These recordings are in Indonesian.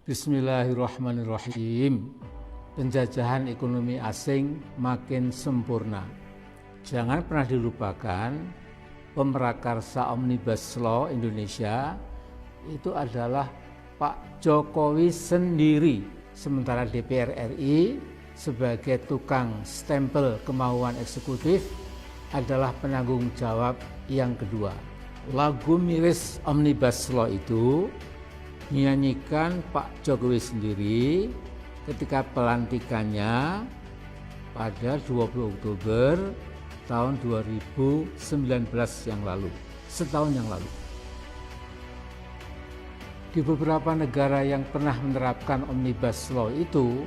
Bismillahirrahmanirrahim. Penjajahan ekonomi asing makin sempurna. Jangan pernah dilupakan, pemrakarsa Omnibus Law Indonesia itu adalah Pak Jokowi sendiri. Sementara DPR RI sebagai tukang stempel kemauan eksekutif adalah penanggung jawab yang kedua. Lagu miris Omnibus Law itu dinyanyikan Pak Jokowi sendiri ketika pelantikannya pada 20 Oktober tahun 2019 yang lalu, setahun yang lalu. Di beberapa negara yang pernah menerapkan Omnibus Law itu,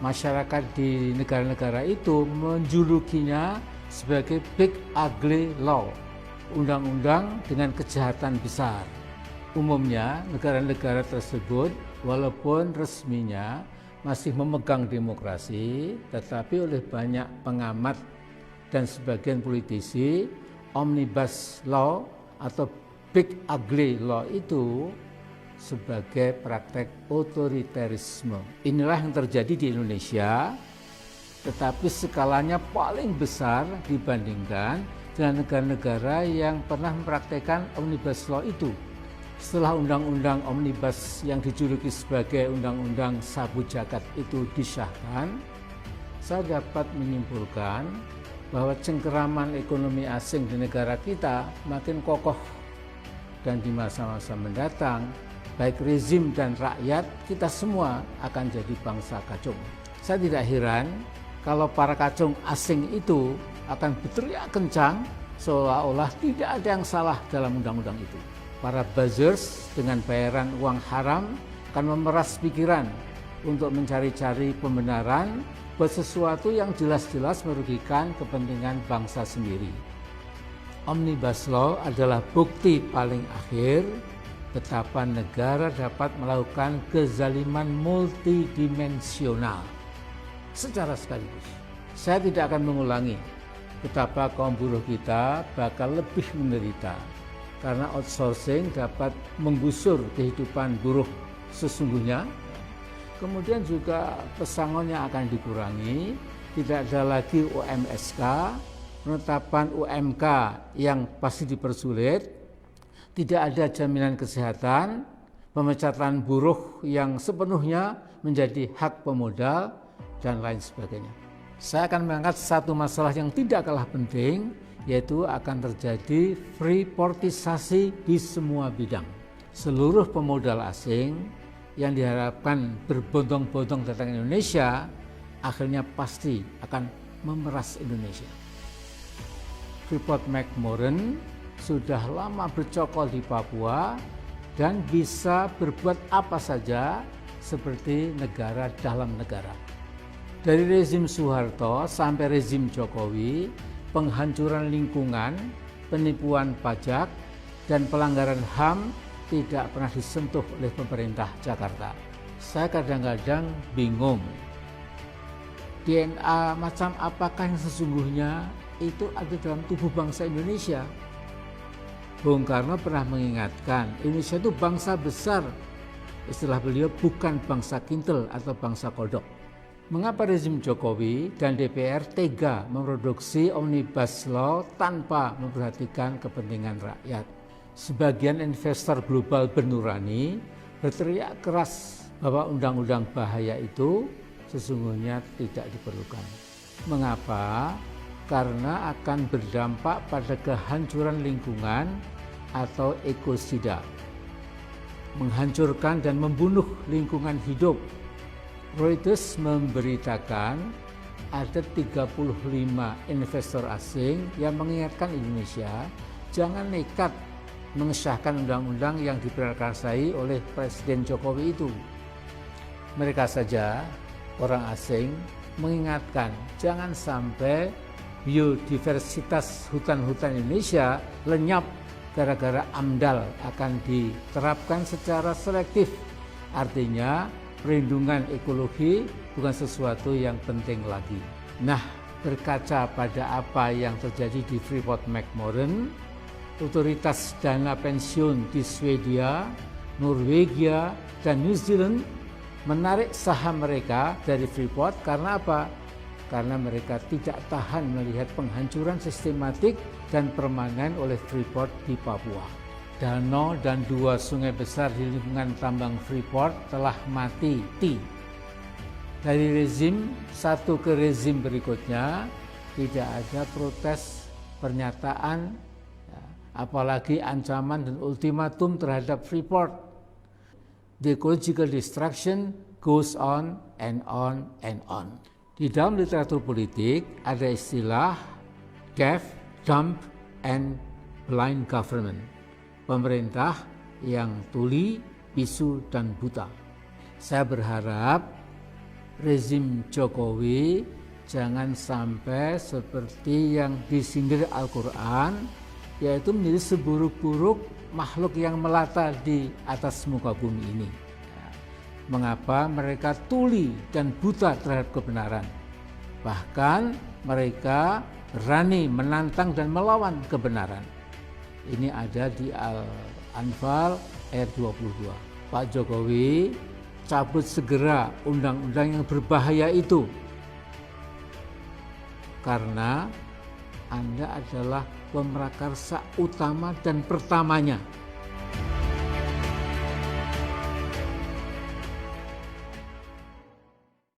masyarakat di negara-negara itu menjulukinya sebagai Big Ugly Law, undang-undang dengan kejahatan besar. Umumnya negara-negara tersebut walaupun resminya masih memegang demokrasi, tetapi oleh banyak pengamat dan sebagian politisi, Omnibus Law atau Big Ugly Law itu sebagai praktek otoriterisme. Inilah yang terjadi di Indonesia, tetapi skalanya paling besar dibandingkan dengan negara-negara yang pernah mempraktekkan Omnibus Law itu. Setelah undang-undang Omnibus yang dijuluki sebagai undang-undang sabu jagat itu disahkan, saya dapat menyimpulkan bahwa cengkeraman ekonomi asing di negara kita makin kokoh, dan di masa-masa mendatang baik rezim dan rakyat kita semua akan jadi bangsa kacung. Saya tidak heran kalau para kacung asing itu akan berteriak kencang seolah-olah tidak ada yang salah dalam undang-undang itu. Para buzzers dengan bayaran uang haram akan memeras pikiran untuk mencari-cari pembenaran buat sesuatu yang jelas-jelas merugikan kepentingan bangsa sendiri. Omnibus Law adalah bukti paling akhir betapa negara dapat melakukan kezaliman multidimensional secara sekaligus. Saya tidak akan mengulangi betapa kaum buruh kita bakal lebih menderita karena outsourcing dapat menggusur kehidupan buruh sesungguhnya. Kemudian juga pesangonnya akan dikurangi, tidak ada lagi UMSK, penetapan UMK yang pasti dipersulit, tidak ada jaminan kesehatan, pemecatan buruh yang sepenuhnya menjadi hak pemodal, dan lain sebagainya. Saya akan mengangkat satu masalah yang tidak kalah penting, yaitu akan terjadi freeportisasi di semua bidang. Seluruh pemodal asing yang diharapkan berbondong-bondong datang ke Indonesia akhirnya pasti akan memeras Indonesia. Freeport-McMoRan sudah lama bercokol di Papua dan bisa berbuat apa saja seperti negara dalam negara. Dari rezim Soeharto sampai rezim Jokowi, penghancuran lingkungan, penipuan pajak, dan pelanggaran HAM tidak pernah disentuh oleh pemerintah Jakarta. Saya kadang-kadang bingung, DNA macam apakah yang sesungguhnya itu ada dalam tubuh bangsa Indonesia. Bung Karno pernah mengingatkan, Indonesia itu bangsa besar. Istilah beliau bukan bangsa kintel atau bangsa kodok. Mengapa rezim Jokowi dan DPR tega memproduksi Omnibus Law tanpa memperhatikan kepentingan rakyat? Sebagian investor global bernurani berteriak keras bahwa undang-undang bahaya itu sesungguhnya tidak diperlukan. Mengapa? Karena akan berdampak pada kehancuran lingkungan atau ekosida, menghancurkan dan membunuh lingkungan hidup. Reuters memberitakan ada 35 investor asing yang mengingatkan Indonesia jangan nekat mengesahkan undang-undang yang diprakarsai oleh Presiden Jokowi itu. Mereka saja, orang asing, mengingatkan jangan sampai biodiversitas hutan-hutan Indonesia lenyap gara-gara AMDAL akan diterapkan secara selektif. Artinya perlindungan ekologi bukan sesuatu yang penting lagi. Nah, berkaca pada apa yang terjadi di Freeport-McMoRan, otoritas dana pensiun di Swedia, Norwegia, dan New Zealand menarik saham mereka dari Freeport. Karena apa? Karena mereka tidak tahan melihat penghancuran sistematik dan permanen oleh Freeport di Papua. Danau dan 2 sungai besar di lingkungan tambang Freeport telah mati. Dari rezim satu ke rezim berikutnya tidak ada protes, pernyataan, apalagi ancaman dan ultimatum terhadap Freeport. The ecological destruction goes on and on and on. Di dalam literatur politik ada istilah deaf, dumb, and blind government. Pemerintah yang tuli, bisu, dan buta. Saya berharap rezim Jokowi jangan sampai seperti yang disindir Al-Quran, yaitu menjadi seburuk-buruk makhluk yang melata di atas muka bumi ini. Mengapa mereka tuli dan buta terhadap kebenaran? Bahkan mereka berani menantang dan melawan kebenaran. Ini ada di Al-Anfal ayat 22. Pak Jokowi, cabut segera undang-undang yang berbahaya itu. Karena Anda adalah pemrakarsa utama dan pertamanya